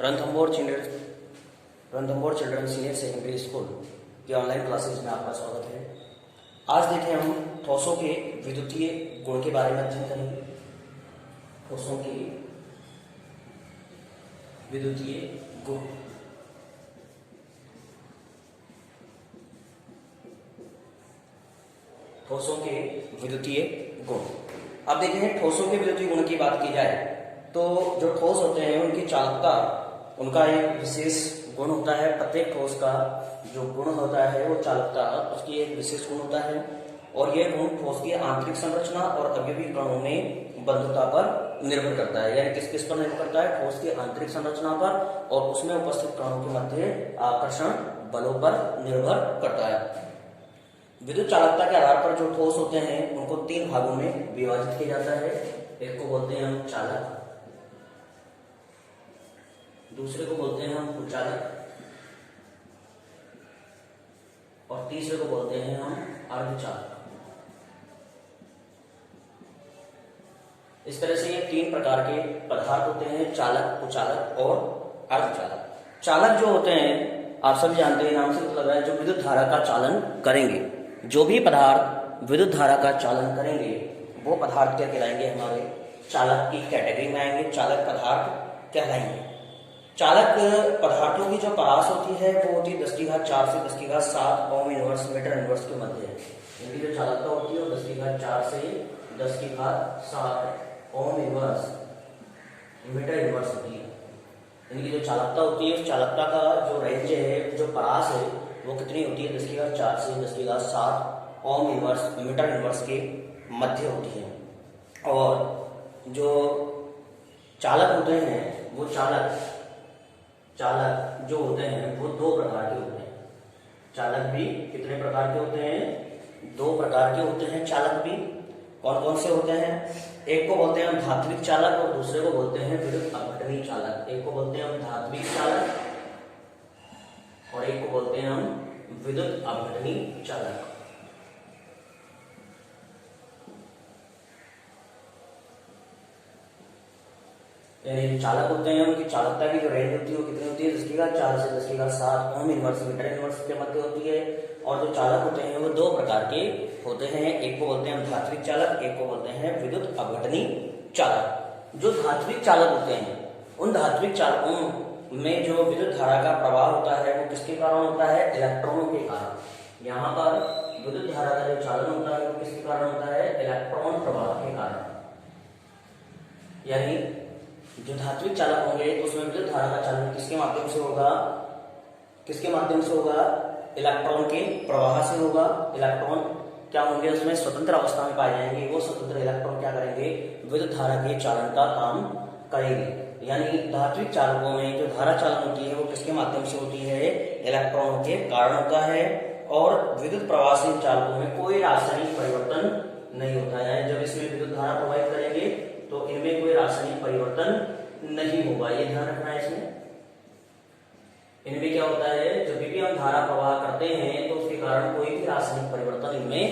Ranthambore children senior secondary school की online classes में आपका स्वागत है। आज देखें हम ठोसों के विद्युतीय गुण के बारे में अध्ययन करेंगे। ठोसों के विद्युतीय गुण। ठोसों के विद्युतीय गुण। अब देखें ठोसों के विद्युतीय गुण की बात की जाए तो जो ठोस होते हैं उनकी चालकता, उनका एक विशेष गुण होता है। प्रत्येक ठोस का जो गुण होता है वो चालकता, उसकी एक विशेष गुण होता है और यह गुण ठोस की आंतरिक संरचना और अवयवी कणों में बंधुता पर निर्भर करता है। यानी किस किस पर निर्भर करता है? ठोस की आंतरिक संरचना पर और उसमें उपस्थित कणों के मध्य आकर्षण बलों पर निर्भर करता है। विद्युत चालकता के आधार पर जो ठोस होते हैं उनको तीन भागों में विभाजित किया जाता है। एक को बोलते हैं हम चालक, दूसरे को बोलते हैं हम कुचालक और तीसरे को बोलते हैं हम अर्धचालक। इस तरह से ये तीन प्रकार के पदार्थ होते हैं, चालक, कुचालक और अर्धचालक। चालक जो होते हैं आप सब जानते हैं, नाम से मतलब है जो विद्युत धारा का चालन करेंगे। जो भी पदार्थ विद्युत धारा का चालन करेंगे वो पदार्थ क्या कहलाएंगे? हमारे चालक की कैटेगरी में आएंगे, चालक पदार्थ कहलाएंगे। चालक पदार्थों की जो परास होती है वो होती है 10⁴ से 10⁷ ओम इनवर्स मीटर इनवर्स के मध्य है। इनकी जो चालकता होती है वो 10⁴ से 10⁷ ओम इनवर्स मीटर इनवर्स होती है। इनकी जो चालकता होती है उस चालकता का जो रेंज है, जो परास है वो कितनी होती है? 10⁴ से 10⁷ ओम इनवर्स मीटर इनवर्स के मध्य होती है। और जो चालक होते हैं वो चालक जो होते हैं वो दो प्रकार के होते हैं। चालक भी कितने प्रकार के होते हैं? दो प्रकार के होते हैं चालक भी। कौन कौन से होते हैं? एक को बोलते हैं हम धात्विक चालक और दूसरे को बोलते हैं विद्युत अपघटनी चालक। एक को बोलते हैं हम धात्विक चालक और एक को बोलते हैं हम विद्युत अपघटनी चालक। यानी चालक होते हैं उनकी चालकता की जो रेंज होती है वो कितनी होती है? 10⁴ से 10⁷ ओम इनवर्स मीटर इनवर्स के मध्य होती है। और जो चालक होते हैं वो दो प्रकार के होते हैं। एक को बोलते हैं हम धात्विक चालक, एक को बोलते हैं विद्युत अपघटनी चालक। जो धात्विक चालक होते हैं उन धात्विक चालकों में जो विद्युत धारा का प्रवाह होता है वो किसके कारण होता है? इलेक्ट्रॉनों के कारण। यहाँ पर विद्युत धारा का जो चालन होता है वो किसके कारण होता है? इलेक्ट्रॉन प्रवाह के कारण। यानी जो धात्विक चालक होंगे उसमें विद्युत धारा का चालन किसके माध्यम से होगा? किसके माध्यम से होगा? इलेक्ट्रॉन के प्रवाह से होगा। इलेक्ट्रॉन क्या होंगे? उसमें स्वतंत्र अवस्था में पाए जाएंगे। वो स्वतंत्र इलेक्ट्रॉन क्या करेंगे? विद्युत धारा के चालन का काम करेंगे। यानी धात्विक चालकों में जो धारा चालन होती है वो किसके माध्यम से होती है? इलेक्ट्रॉनों के कारण होता है। और विद्युत प्रवाहशील चालकों में कोई रासायनिक परिवर्तन नहीं होता है। जब इसमें विद्युत धारा प्रवाहित करेंगे तो इनमें कोई रासायनिक परिवर्तन नहीं होगा, ये ध्यान रखना है। इसमें इनमें क्या होता है? जब भी हम धारा प्रवाह करते हैं तो उसके कारण कोई भी रासायनिक परिवर्तन इनमें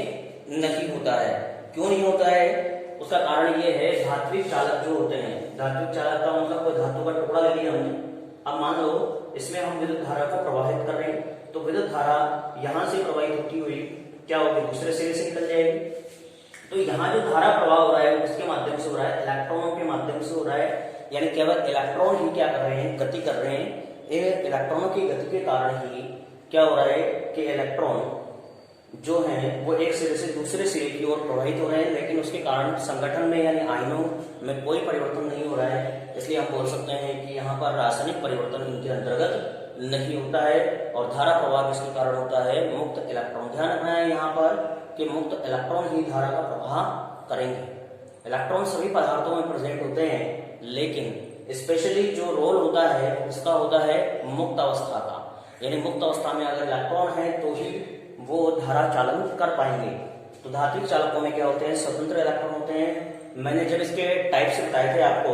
नहीं होता है। क्यों नहीं होता है? उसका कारण ये है, धात्विक चालक जो होते हैं, धात्विक चालक का मतलब कोई धातु का टुकड़ा ले लिया हमने। अब मान लो इसमें हम विद्युत धारा को प्रवाहित कर रहे हैं तो विद्युत धारा यहां से प्रवाहित होती हुई क्या होगी? दूसरे सिरे से निकल जाएगी। तो यहाँ जो धारा प्रवाह हो रहा है उसके माध्यम से हो रहा है, इलेक्ट्रॉनों के माध्यम से हो रहा है। यानी केवल इलेक्ट्रॉन ही क्या कर रहे हैं? गति कर रहे हैं। इलेक्ट्रॉनों की गति के कारण ही क्या हो रहा है कि इलेक्ट्रॉन जो है वो एक सिरे से दूसरे सिरे की ओर प्रवाहित हो रहे हैं, लेकिन उसके कारण संगठन में यानी आयनों में कोई परिवर्तन नहीं हो रहा है। इसलिए हम बोल सकते हैं कि यहाँ पर रासायनिक परिवर्तन इनके अंतर्गत नहीं होता है। और धारा प्रवाह किसके कारण होता है? मुक्त इलेक्ट्रॉन। ध्यान रखना है यहाँ पर कि मुक्त इलेक्ट्रॉन ही धारा का प्रवाह करेंगे। इलेक्ट्रॉन सभी पदार्थों में प्रेजेंट होते हैं, लेकिन स्पेशली जो रोल होता है उसका होता है मुक्त अवस्था का। यानी मुक्त अवस्था में अगर इलेक्ट्रॉन है तो ही वो धारा चालन कर पाएंगे। तो धात्विक चालकों में क्या होते हैं? स्वतंत्र इलेक्ट्रॉन होते हैं। मैंने जब इसके टाइप्स बताए थे आपको,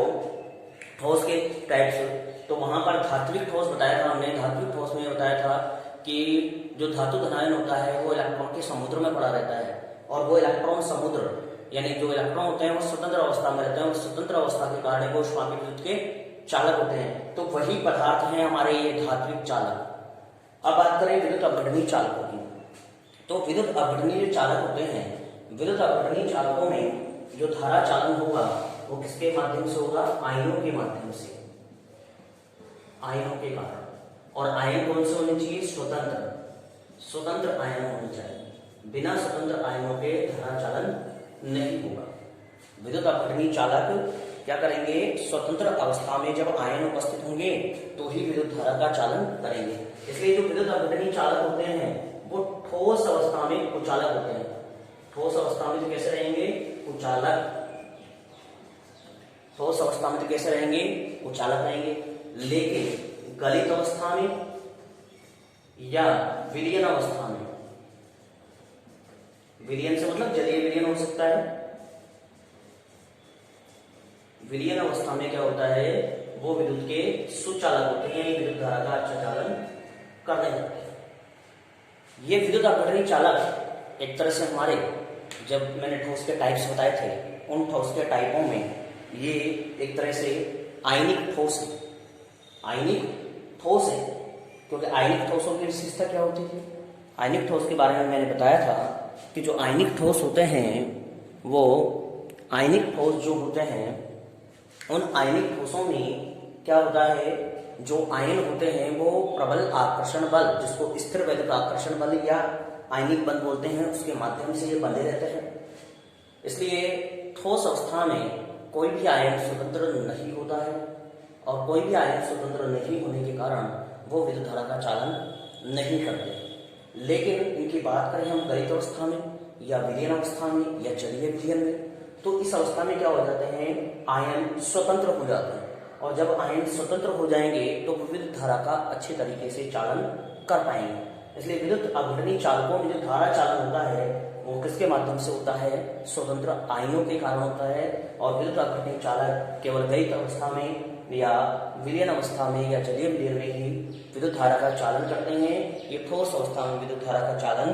ठोस के टाइप्स, तो वहां पर धात्विक ठोस बताया था हमने। धात्विक ठोस में बताया था कि जो धातु धनायन होता है वो इलेक्ट्रॉन के समुद्र में पड़ा रहता है और वो इलेक्ट्रॉन समुद्र यानी जो इलेक्ट्रॉन होते हैं वो स्वतंत्र अवस्था में रहते हैं और स्वतंत्र अवस्था के कारण वो ऊष्मापी विद्युत के चालक होते हैं। तो वही पदार्थ हैं हमारे ये धात्विक चालक। अब बात करें विद्युत अपघटनीय चालकों की, तो विद्युत अपघटनीय जो चालक होते हैं, विद्युत अपघटनीय चालकों में जो धारा चालन होगा वो किसके माध्यम से होगा? आयनों के माध्यम से, आयनों के कारण। और आयन कौन से होने चाहिए? स्वतंत्र, स्वतंत्र आयन होने चाहिए। बिना स्वतंत्र आयनों के धारा चालन नहीं होगा। विद्युत अपघटनीय चालक क्या करेंगे? स्वतंत्र अवस्था में जब आयन उपस्थित होंगे तो ही विद्युत धारा का चालन करेंगे। इसलिए जो विद्युत अपघटनीय चालक होते हैं वो ठोस अवस्था में कुचालक होते हैं। ठोस अवस्था में तो कैसे रहेंगे? कुचालक। ठोस अवस्था में तो कैसे रहेंगे? कुचालक रहेंगे। लेकिन गलित अवस्था में या विलयन अवस्था में, विलयन से मतलब जलीय विलयन हो सकता है, विलयन अवस्था में क्या होता है? वो विद्युत के सुचालक होते हैं, विद्युत धारा का अच्छा चालन करने लगते हैं। ये विद्युत अपघटनीय चालक एक तरह से हमारे, जब मैंने ठोस के टाइप्स बताए थे, उन ठोस के टाइपों में ये एक तरह से आयनिक ठोस है। आयनिक ठोस है क्योंकि आयनिक ठोसों की विशेषता क्या होती है? आयनिक ठोस के बारे में मैंने बताया था कि जो आयनिक ठोस होते हैं वो आयनिक ठोस जो होते हैं उन आयनिक ठोसों में क्या होता है? जो आयन होते हैं वो प्रबल आकर्षण बल, जिसको स्थिर वैद्युत आकर्षण बल या आयनिक बल बोलते हैं, उसके माध्यम से ये बंधे रहते हैं। इसलिए ठोस अवस्था में कोई भी आयन स्वतंत्र नहीं होता है और कोई भी आयन स्वतंत्र नहीं होने के कारण वो विद्युत धारा का चालन नहीं करते। लेकिन इनकी बात करें हम गलित अवस्था में या विलयन अवस्था में या जलीय विलयन में, तो इस अवस्था में क्या हो जाते हैं? आयन स्वतंत्र हो जाते हैं। और जब आयन स्वतंत्र हो जाएंगे तो विद्युत धारा का अच्छे तरीके से चालन कर पाएंगे। इसलिए विद्युत अपघटनीय चालकों में जो धारा चालन होता है वो किसके माध्यम से होता है? स्वतंत्र आयनों के कारण होता है। और विद्युत अपघटनीय चालक केवल गलित अवस्था में या विलयन अवस्था में या जलीय विलयन में ही विद्युत धारा का चालन करते हैं। ये ठोस अवस्था में विद्युत धारा का चालन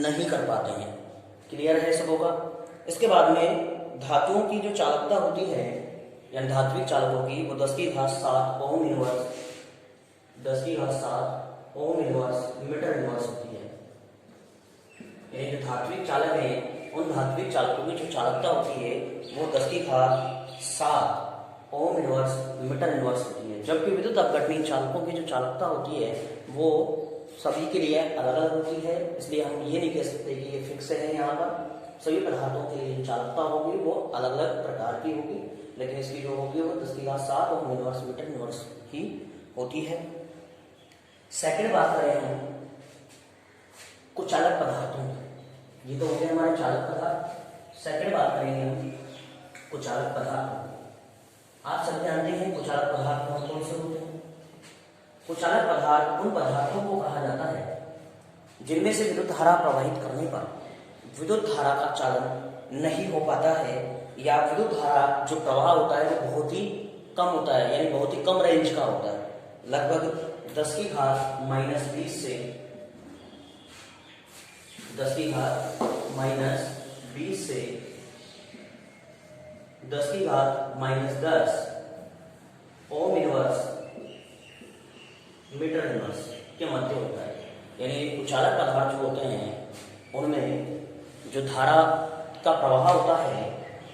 नहीं कर पाते हैं। क्लियर है सब होगा? इसके बाद में धातुओं की जो चालकता होती है यानी धात्विक चालकों की, वो 10⁷ ohm inverse, 10⁷ ohm inverse metre inverse होती है। यानी जो धात्विक चालक है उन धात्विक चालकों की जो चालकता होती है वो 10⁷ ओम इनवर्स मीटर इनवर्स होती है। जबकि विद्युत अपघटनीय चालकों की जो चालकता होती है वो सभी के लिए अलग अलग होती है। इसलिए हम ये नहीं कह सकते कि ये फिक्स है यहाँ पर। सभी पदार्थों के लिए चालकता होगी वो अलग अलग प्रकार की होगी, लेकिन इसकी जो होगी वो 10⁷ ओम इनवर्स मीटर इनवर्स ही होती है। सेकंड बात करें हम कुचालक पदार्थों की, ये तो हो गए हमारे चालक पदार्थ। सेकंड बात करेंगे हम कुचालक पदार्थ। आप सब जानते हैं कुचालक पदार्थ कौन कौन से होते हैं? कुचालक पदार्थ उन पदार्थों को कहा जाता है जिनमें से विद्युत धारा प्रवाहित करने पर विद्युत धारा का चालन नहीं हो पाता है या विद्युत धारा जो प्रवाह होता है वो बहुत ही कम होता है, यानी बहुत ही कम रेंज का होता है। लगभग 10⁻⁻20 से 10⁻⁻20 से 10⁻⁻10 ओम इनवर्स मीटर इनवर्स के मध्य होता है। यानी कुचालक पदार्थ जो होते हैं उनमें जो धारा का प्रवाह होता है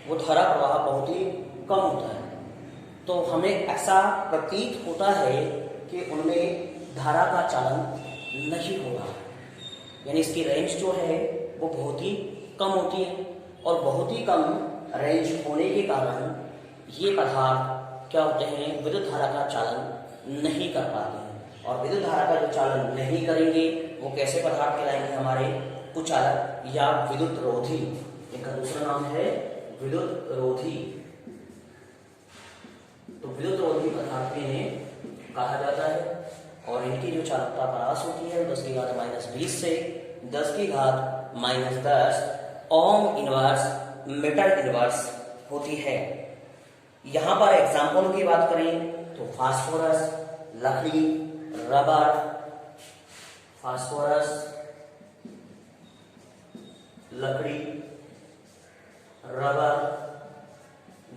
वो धारा प्रवाह बहुत ही कम होता है। तो हमें ऐसा प्रतीत होता है कि उनमें धारा का चालन नहीं होगा, यानी इसकी रेंज जो है वो बहुत ही कम होती है। और बहुत ही कम रेंज होने के कारण ये पदार्थ क्या होते हैं? विद्युत धारा का चालन नहीं कर पाते हैं। और विद्युत धारा का जो चालन नहीं करेंगे वो कैसे पदार्थ कहलाएंगे? हमारे कुचालक या विद्युत रोधी। इनका दूसरा नाम है विद्युत रोधी। तो विद्युत रोधी पदार्थ इन्हें कहा जाता है। और इनकी जो चालकता परास होती है 10⁻⁻20 से 10⁻⁻10 ओम इनवर्स मीटर इनवर्स होती है। यहां पर एग्जाम्पलों की बात करें तो फास्फोरस, लकड़ी, रबर, फास्फोरस, लकड़ी, रबर,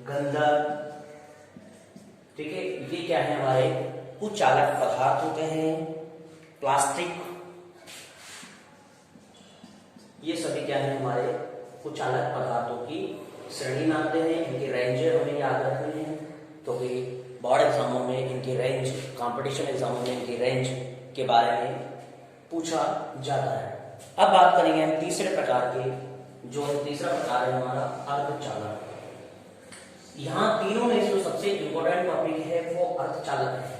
गंधक, ठीक है, ये क्या है हमारे कुचालक पदार्थ होते हैं, प्लास्टिक, ये सभी क्या है हमारे कुचालक पदार्थों की श्रेणी में आते हैं। इनकी रेंज हमें याद रखनी है क्योंकि बोर्ड एग्जामों में इनकी रेंज, कंपटीशन एग्जामों में इनकी रेंज के बारे में पूछा जाता है। अब बात करेंगे हम तीसरे प्रकार के, जो तीसरा प्रकार है हमारा अर्धचालक। यहाँ तीनों में जो सबसे इंपॉर्टेंट टॉपिक है वो अर्धचालक है।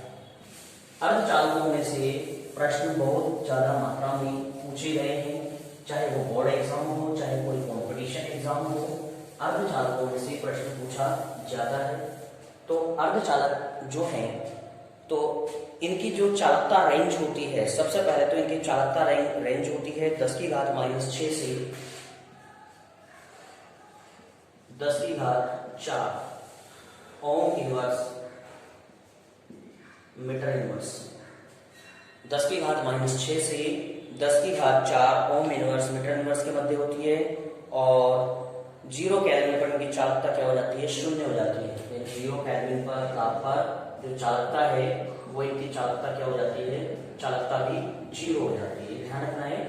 अर्धचालकों में से प्रश्न बहुत ज्यादा मात्रा में पूछे गए हैं, चाहे वो बोर्ड एग्जाम हो, चाहे कोई कंपटीशन एग्जाम हो, अर्धचालकों में से प्रश्न पूछा जाता है। तो अर्धचालक जो है तो इनकी जो चालकता रेंज होती है, सबसे पहले तो इनकी चालकता रेंज होती है 10⁻⁶ से 10⁴ ओम इनवर्स मीटर इनवर्स। 10⁻⁶ से 10⁴ ओम इनवर्स मीटर इनवर्स के मध्य होती है और 0 केल्विन पर इनकी चालकता क्या हो जाती है, शून्य हो जाती है। 0 केल्विन पर ताप पर जो चालकता है वो इनकी चालकता क्या हो जाती है, चालकता भी 0 हो जाती है। ध्यान रखना है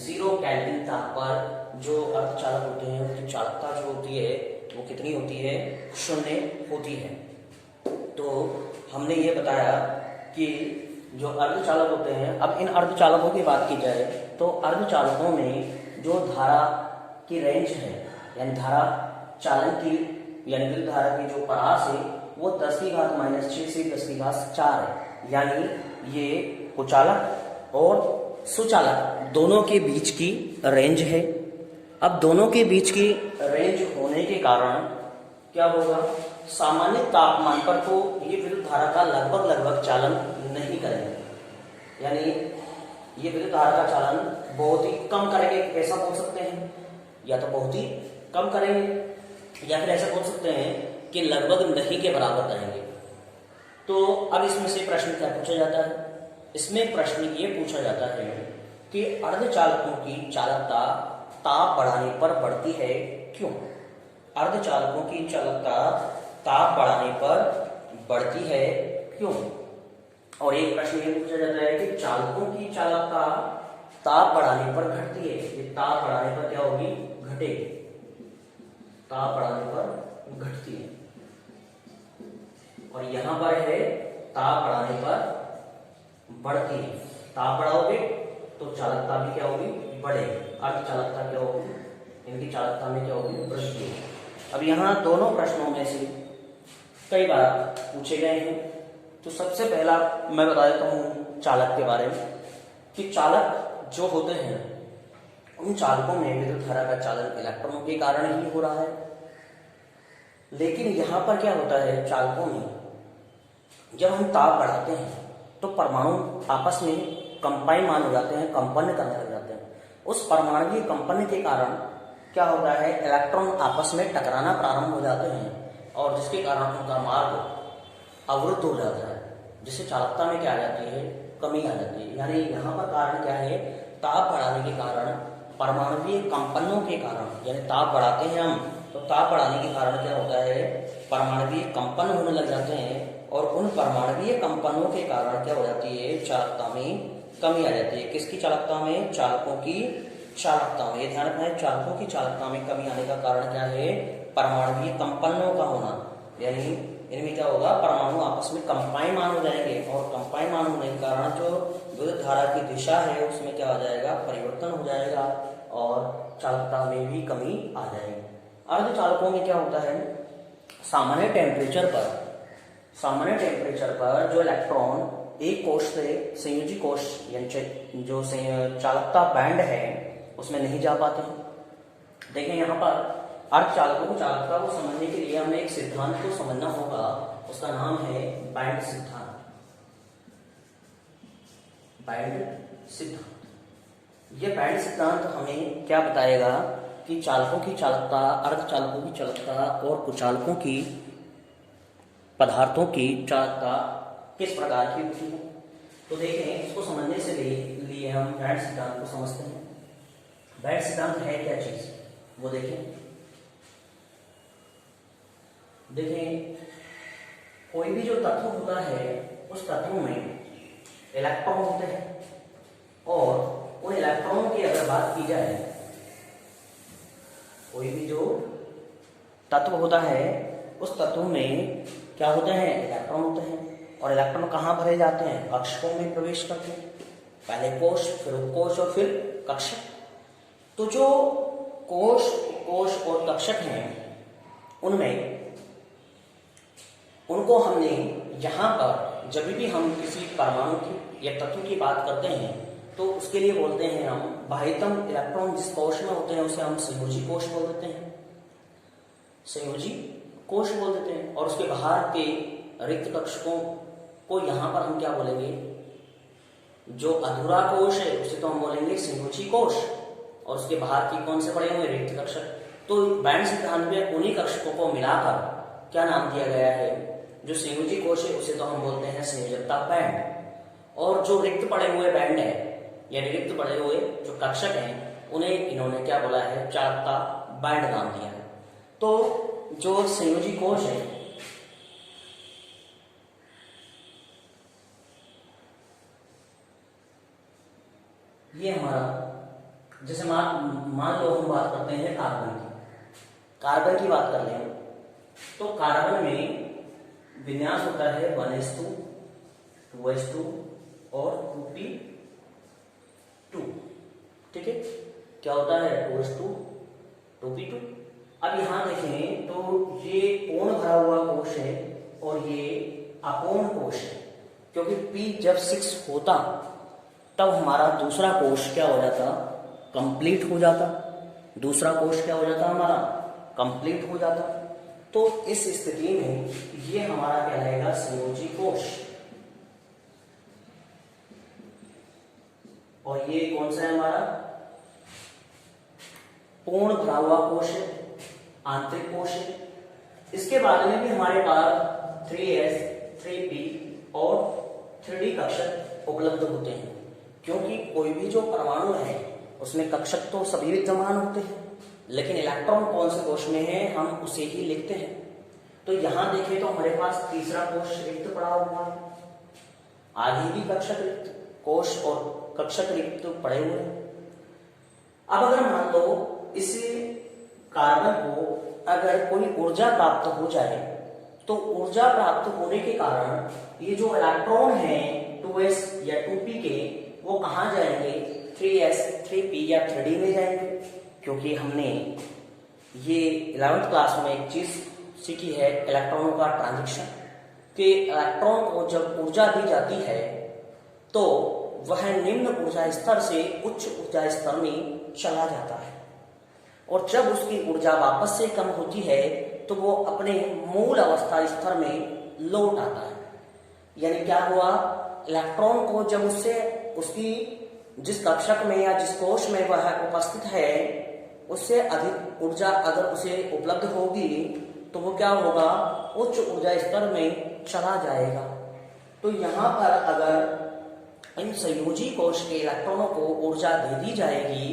0 केल्विन ताप पर जो अर्धचालक होते हैं उनकी चालकता जो होती है वो कितनी होती है, शून्य होती है। तो हमने ये बताया कि जो अर्धचालक होते हैं, अब इन अर्धचालकों की बात की जाए तो अर्धचालकों में जो धारा की रेंज है, यानी धारा चालन की, यानी विद्युत धारा की जो परास है वो 10⁻⁶ से 10⁴ है। यानी ये कुचालक और सुचालक दोनों के बीच की रेंज है। अब दोनों के बीच की रेंज होने के कारण क्या होगा, सामान्य तापमान पर तो ये विद्युत धारा का लगभग चालन नहीं करेंगे, यानी ये विद्युत धारा का चालन बहुत ही कम करेंगे। ऐसा बोल सकते हैं, या तो बहुत ही कम करेंगे या फिर ऐसा बोल सकते हैं कि लगभग नहीं के बराबर करेंगे। तो अब इसमें से प्रश्न क्या पूछा जाता है, इसमें प्रश्न ये पूछा जाता है कि अर्धचालकों की चालकता ताप बढ़ाने पर बढ़ती है क्यों। अर्धचालकों की चालकता ताप बढ़ाने पर बढ़ती है क्यों। और एक प्रश्न ये पूछा जाता है कि चालकों की चालकता ताप बढ़ाने पर घटती है, ये ताप बढ़ाने पर क्या होगी, घटेगी, ताप बढ़ाने पर घटती है। और यहां पर है ताप बढ़ाने पर बढ़ती है। ताप बढ़ाओगे तो चालकता भी क्या होगी, बढ़ेगी। अर्धचालकता क्या होगी, इनकी चालकता में क्या होगी, वृद्धि। अब यहाँ दोनों प्रश्नों में से कई बार पूछे गए हैं। तो सबसे पहला मैं बता देता हूँ चालक के बारे में कि चालक जो होते हैं उन चालकों में विद्युत धारा का चालन इलेक्ट्रॉनों के कारण ही हो रहा है। लेकिन यहाँ पर क्या होता है, चालकों में जब हम ताप बढ़ाते हैं तो परमाणु आपस में कंपायमान हो जाते हैं, कंपन करने लग जाते हैं। उस परमाणु कंपन के कारण क्या होता है, इलेक्ट्रॉन आपस में टकराना प्रारंभ हो जाते हैं और जिसके कारण उनका मार्ग अवरुद्ध हो जाता है, जिससे चालकता में क्या आ जाती है, कमी आ जाती है। यानी यहाँ पर कारण क्या है, ताप बढ़ाने के कारण, परमाणुीय कंपनों के कारण, यानी ताप बढ़ाते हैं हम तो ताप बढ़ाने के कारण क्या होता है, परमाणुीय कंपन होने लग जाते हैं और उन परमाणुीय कंपनों के कारण क्या हो जाती है, चालकता में कमी आ जाती है। किसकी चालकता में, चालकों की चालकता में। ध्यान रखना है, चालकों की चालकता में कमी आने का कारण क्या है, परमाणुीय कंपनों का होना। यानी इनमें क्या होगा, परमाणु आपस में कंपायमान हो जाएंगे और कंपायमान होने के कारण जो विद्युत धारा की दिशा है उसमें क्या हो जाएगा, परिवर्तन हो जाएगा और चालकता में भी कमी आ जाएगी। अर्धचालकों में क्या होता है, सामान्य टेम्परेचर पर जो इलेक्ट्रॉन एक कोश से संयोजी कोश यानी जो चालकता बैंड है उसमें नहीं जा पाते हैं। देखें यहाँ पर अर्धचालकों की चालकता को समझने के लिए हमें एक सिद्धांत को समझना होगा, उसका नाम है बैंड सिद्धांत। बैंड सिद्धांत, यह बैंड सिद्धांत हमें क्या बताएगा कि चालकों की चालकता, अर्धचालकों की चालकता और कुचालकों की, पदार्थों की चालकता किस प्रकार की होती है। तो देखें, इसको समझने से लिए हम बैंड सिद्धांत को समझते हैं। बैंड सिद्धांत है क्या चीज, वो देखें। कोई भी जो तत्व होता है उस तत्व में इलेक्ट्रॉन होते हैं, और उन इलेक्ट्रॉन की अगर बात की जाए, कोई भी जो तत्व होता है उस तत्व में क्या होते हैं, इलेक्ट्रॉन होते हैं, और इलेक्ट्रॉन कहाँ भरे जाते हैं, कक्षकों में प्रवेश करते हैं, पहले कोश, फिर उपकोश और फिर कक्षक। तो जो कोश और कक्षक हैं उनमें उनको हमने यहाँ पर जब भी हम किसी परमाणु की या तत्व की बात करते हैं तो उसके लिए बोलते हैं हम बाह्यतम इलेक्ट्रॉन जिस कोश में होते हैं उसे हम संयोजी कोश बोल देते हैं, संयोजी कोश बोल देते हैं। और उसके बाहर के रिक्त कक्षकों को यहाँ पर हम क्या बोलेंगे, जो अधूरा कोश है उसे तो हम बोलेंगे संयोजी कोश, और उसके बाहर की कौन से पड़े हुए रिक्त कक्षक। तो बैंड सिद्धांत में उन्हीं कक्षकों को मिलाकर क्या नाम दिया गया है, जो संयोजी कोश है उसे तो हम बोलते हैं संयोजकता बैंड, और जो रिक्त पड़े हुए बैंड है यानी रिक्त पड़े हुए जो कक्षक हैं उन्हें इन्होंने क्या बोला है, चालकता बैंड नाम दिया है। तो जो संयोजी कोश है ये हमारा, जैसे मान लो हम बात करते हैं कार्बन की बात कर लें तो कार्बन में विन्यास होता है 1s2, 2s2 और 2p2, ठीक है। क्या होता है 2s2, 2p2। अब यहां देखें तो ये पूर्ण भरा हुआ कोश है और ये अपूर्ण कोश है, क्योंकि p जब 6 होता तब हमारा दूसरा कोश क्या हो जाता, कंप्लीट हो जाता, दूसरा कोश क्या हो जाता हमारा, कंप्लीट हो जाता। तो इस स्थिति में ये हमारा कहलाएगा संयोजी कोश, और ये कौन सा है हमारा, पूर्ण भरा हुआ कोश है, आंतरिक कोश है। इसके बाद में भी हमारे पास 3s, 3p और 3d कक्षक उपलब्ध होते हैं, क्योंकि कोई भी जो परमाणु है उसमें कक्षक तो सभी विद्यमान होते हैं, लेकिन इलेक्ट्रॉन कौन से कोश में है हम उसे ही लिखते हैं। तो यहां देखें तो हमारे पास तीसरा कोश रिक्त पड़ा हुआ है, आगे भी कक्षक रिक्त, कोश और कक्षक रिक्त पड़े हुए हैं। अब अगर मान लो इस कार्बन को अगर कोई ऊर्जा प्राप्त हो जाए तो ऊर्जा प्राप्त होने के कारण ये जो इलेक्ट्रॉन है 2s या 2p के वो कहां जाएंगे, 3s, 3p या 3d में जाएंगे, क्योंकि हमने ये 11th क्लास में एक चीज सीखी है इलेक्ट्रॉनों का ट्रांजिशन, कि इलेक्ट्रॉन को जब ऊर्जा दी जाती है तो वह निम्न ऊर्जा स्तर से उच्च ऊर्जा स्तर में चला जाता है, और जब उसकी ऊर्जा वापस से कम होती है तो वो अपने मूल अवस्था स्तर में लौट आता है। यानी क्या हुआ, इलेक्ट्रॉन को जब उससे उसकी जिस कक्षक में या जिस कोश में वह उपस्थित है उससे अधिक ऊर्जा अगर उसे उपलब्ध होगी तो वो क्या होगा, उच्च ऊर्जा स्तर में चला जाएगा। तो यहाँ पर अगर इन संयोजी कोश के इलेक्ट्रॉनों को ऊर्जा दे दी जाएगी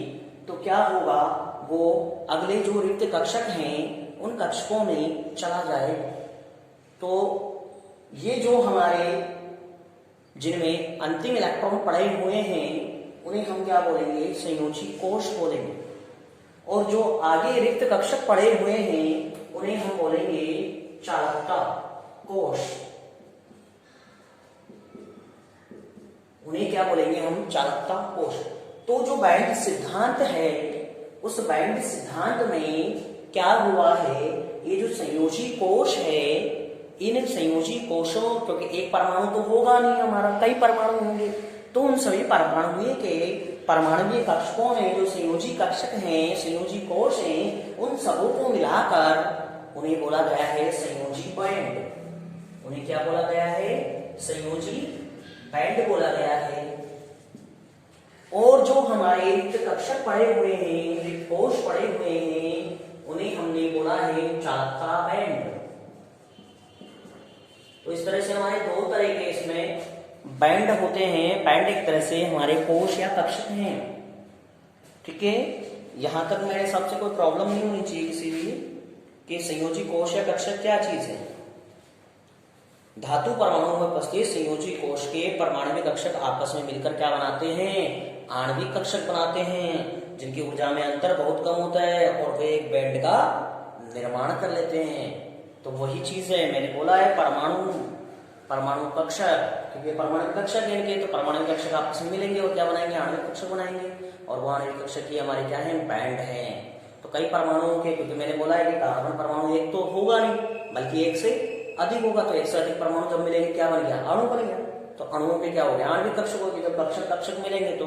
तो क्या होगा, वो अगले जो रिक्त कक्षक हैं उन कक्षकों में चला जाएगा। तो ये जो हमारे जिनमें अंतिम इलेक्ट्रॉन पड़े हुए हैं उन्हें हम क्या बोलेंगे, संयोजी कोश बोलेंगे, और जो आगे रिक्त कक्षक पड़े हुए हैं उन्हें हम बोलेंगे चालकता कोश, उन्हें क्या बोलेंगे हम, चालकता कोश। तो जो बैंड सिद्धांत है उस बैंड सिद्धांत में क्या हुआ है, ये जो संयोजी कोश है इन संयोजी कोशों, क्योंकि एक परमाणु तो होगा नहीं हमारा, कई परमाणु होंगे, तो उन सभी परमाणुओं के परमाणुीय कक्षकों में जो संयोजी कक्षक हैं, संयोजी कोश हैं, उन सबों को मिलाकर उन्हें बोला गया है संयोजी बैंड। उन्हें क्या बोला गया है, संयोजी बैंड बोला गया है। और जो हमारे रिक्त कक्षक पड़े हुए हैं, रिक्त कोश पड़े हुए हैं, उन्हें हमने बोला है चालकता बैंड। तो इस तरह से हमारे दो तरह के इसमें बैंड होते हैं। बैंड एक तरह से हमारे कोश या कक्षक हैं, ठीक है। यहां तक मेरे हिसाब से कोई प्रॉब्लम नहीं होनी चाहिए किसी भी कि संयोजी कोश या कक्षक क्या चीज है। धातु परमाणु में उपस्थित संयोजी कोश के परमाणविक कक्षक आपस में मिलकर क्या बनाते हैं, आणविक कक्षक बनाते हैं, जिनकी ऊर्जा में अंतर बहुत कम होता है और वे एक बैंड का निर्माण कर लेते हैं। तो वही चीज है, मैंने बोला है परमाणु कक्षक, क्योंकि परमाणु कक्षक इनके, तो परमाणु कक्षक आपस में मिलेंगे और क्या बनाएंगे, आणविक कक्षक बनाएंगे, और वो आणविक कक्षक की हमारे क्या है, बैंड है। तो कई परमाणुओं के, क्योंकि मैंने बोला है कि कार्बन परमाणु एक तो होगा नहीं बल्कि एक से अधिक होगा, तो एक से अधिक परमाणु जब मिलेंगे क्या बन गया, अणु बन गया। तो अणुओं के क्या हो गया, आणविक कक्षक होगी। जब कक्षक मिलेंगे तो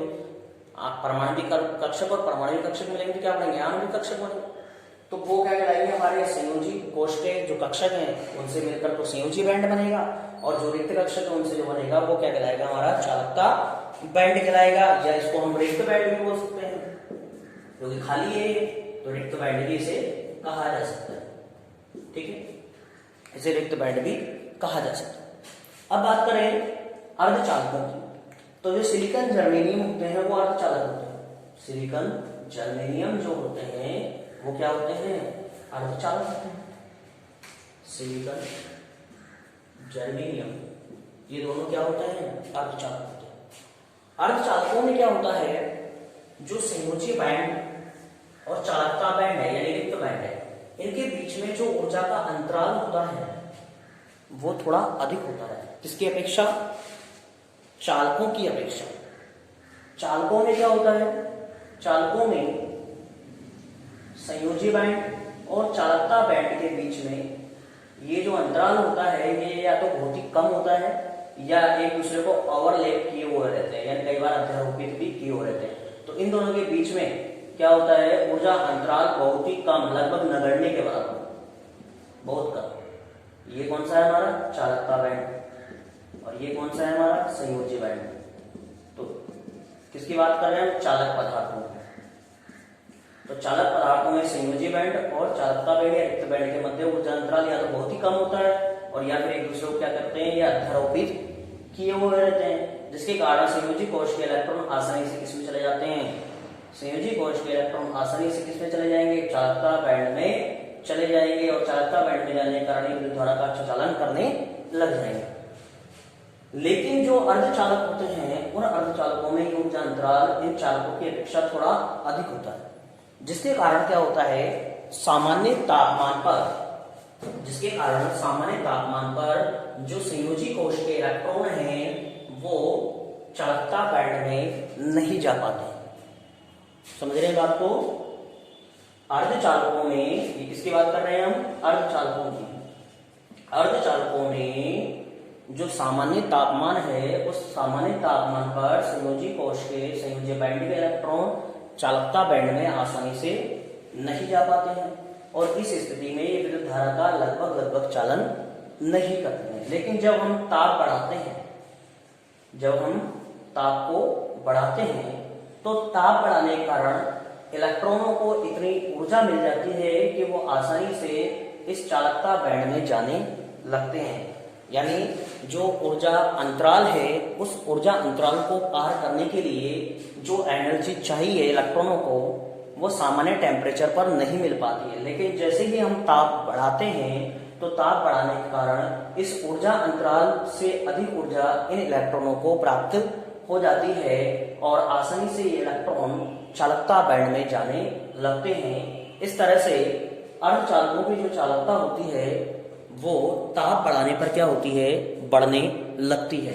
परमाणविक कक्षक और परमाणविक कक्षक मिलेंगे तो क्या बनेंगे, आणविक कक्षक बनेंगे। तो वो क्या कहलाएंगे, हमारे संयोजी कोश के जो कक्षक हैं उनसे मिलकर तो संयोजी बैंड बनेगा, और जो रिक्त कक्षक है उनसे जो बनेगा वो क्या कहलाएगा, हमारा चालकता बैंड कहलाएगा, या इसको हम रिक्त बैंड भी बोल सकते हैं, क्योंकि खाली है तो रिक्त बैंड भी इसे कहा जा सकता है। ठीक है, इसे रिक्त बैंड भी कहा जा सकता है। अब बात करें अर्धचालकों की, तो जो सिलिकॉन जर्मेनियम होते हैं वो अर्धचालक होते हैं। सिलिकॉन जर्मेनियम जो होते हैं वो क्या होते हैं, अर्धचालक होते हैं। सिलिकॉन जर्मेनियम ये दोनों क्या होते हैं, अर्धचालक होते हैं। अर्धचालकों में क्या होता है, जो संयोजी बैंड और चालकता बैंड है यानी रिक्त बैंड है, इनके बीच में जो ऊर्जा का अंतराल होता है वो थोड़ा अधिक होता है। किसकी अपेक्षा, चालकों की अपेक्षा। चालकों में क्या होता है, चालकों में संयोजी बैंड और चालकता बैंड के बीच में ये जो अंतराल होता है ये या तो बहुत ही कम होता है या एक दूसरे को ओवरलैप किए हुए रहते हैं, यानी कई बार अध्यारोपित भी किए हुए रहते हैं। तो इन दोनों के बीच में क्या होता है, ऊर्जा अंतराल बहुत ही कम, लगभग नगण्य के बराबर, बहुत कम। ये कौन सा है हमारा, चालकता बैंड, और ये कौन सा है हमारा, संयोजी बैंड। तो किसकी बात कर रहे हैं, चालक पदार्थों की। तो चालक पदार्थों में संयोजी बैंड और चालकता बैंड या रिक्त बैंड के मध्य ऊर्जा अंतराल या तो बहुत ही कम होता है और या फिर एक दूसरे को क्या करते हैं, या अध्यारोपित किए हुए रहते हैं, जिसके कारण संयोजी कोश के इलेक्ट्रॉन आसानी से किसमें चले जाते हैं, संयोजी कोश के इलेक्ट्रॉन आसानी से किसमें चले जाएंगे, चालकता बैंड में चले जाएंगे, और चालकता बैंड में जाने के कारण विद्युत धारा का संचालन करने लग जाएंगे। लेकिन जो अर्धचालक होते हैं उन अर्धचालकों में ऊर्जा अंतराल इन चालकों की अपेक्षा थोड़ा अधिक होता है, जिसके कारण क्या होता है, सामान्य तापमान पर जो संयोजी कोश के इलेक्ट्रॉन हैं वो चालकता बैंड में नहीं जा पाते। समझ रहे हैं बात को, अर्धचालकों में, ये किसकी बात कर रहे हैं हम, अर्धचालकों की। अर्धचालकों में जो सामान्य तापमान है उस सामान्य तापमान पर संयोजी कोश के संयोजी बैंड के इलेक्ट्रॉन चालकता बैंड में आसानी से नहीं जा पाते हैं, और इस स्थिति में ये विद्युत धारा का लगभग चालन नहीं करते हैं। लेकिन जब हम ताप को बढ़ाते हैं तो ताप बढ़ाने के कारण इलेक्ट्रॉनों को इतनी ऊर्जा मिल जाती है कि वो आसानी से इस चालकता बैंड में जाने लगते हैं। यानी जो ऊर्जा अंतराल है उस ऊर्जा अंतराल को पार करने के लिए जो एनर्जी चाहिए इलेक्ट्रॉनों को वो सामान्य टेम्परेचर पर नहीं मिल पाती है। लेकिन जैसे ही हम ताप बढ़ाते हैं तो ताप बढ़ाने के कारण इस ऊर्जा अंतराल से अधिक ऊर्जा इन इलेक्ट्रॉनों को प्राप्त हो जाती है और आसानी से ये इलेक्ट्रॉन चालकता बैंड में जाने लगते हैं। इस तरह से अर्धचालकों की जो चालकता होती है वो ताप बढ़ाने पर क्या होती है, बढ़ने लगती है।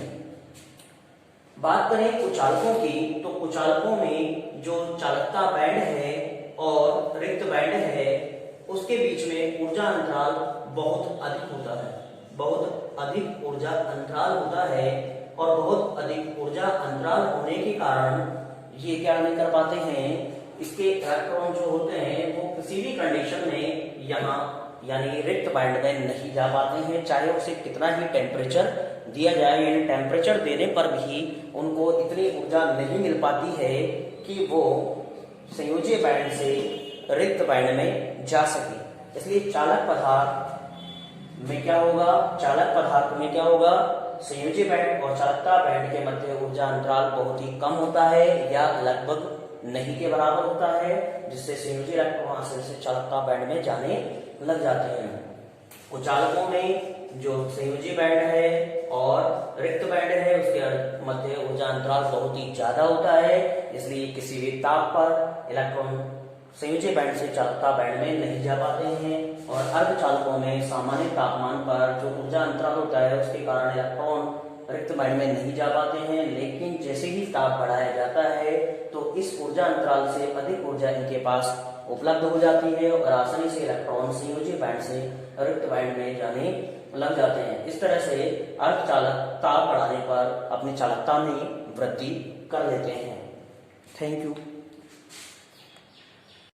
बात करें कुचालकों की, तो कुचालकों में जो चालकता बैंड है और रिक्त बैंड है उसके बीच में ऊर्जा अंतराल बहुत अधिक होता है, बहुत अधिक ऊर्जा अंतराल होता है, और बहुत अधिक ऊर्जा अंतराल होने के कारण ये क्या नहीं कर पाते हैं, इसके इलेक्ट्रॉन जो होते हैं वो किसी भी कंडीशन में यहाँ यानी रिक्त बैंड में नहीं जा पाते हैं, चाहे उसे कितना ही टेम्परेचर दिया जाए। यानी टेम्परेचर देने पर भी उनको इतनी ऊर्जा नहीं मिल पाती है कि वो संयोजी बैंड से रिक्त बैंड में जा सके। इसलिए चालक पदार्थ में क्या होगा, संयोजी बैंड और चालकता बैंड के मध्य ऊर्जा अंतराल बहुत ही कम होता है या लगभग नहीं के बराबर होता है, जिससे संयोजी इलेक्ट्रॉन आसानी से चालकता बैंड में जाने लग जाते हैं। कुचालकों में जो संयोजी बैंड है और रिक्त बैंड है उसके मध्य ऊर्जा अंतराल बहुत ही ज्यादा होता है, इसलिए किसी भी ताप पर इलेक्ट्रॉन संयोजी बैंड से चालकता बैंड में नहीं जा पाते हैं। और अर्धचालकों में सामान्य तापमान पर जो ऊर्जा अंतराल होता है उसके कारण इलेक्ट्रॉन रिक्त बैंड में नहीं जा पाते हैं, लेकिन जैसे ही ताप बढ़ाया जाता है तो इस ऊर्जा अंतराल से अधिक ऊर्जा इनके पास उपलब्ध हो जाती है और आसानी से इलेक्ट्रॉन संयोजी बैंड से रिक्त बैंड में जाने लग जाते हैं। इस तरह से अर्धचालक ताप बढ़ाने पर अपनी चालकता में वृद्धि कर लेते हैं। Thank you.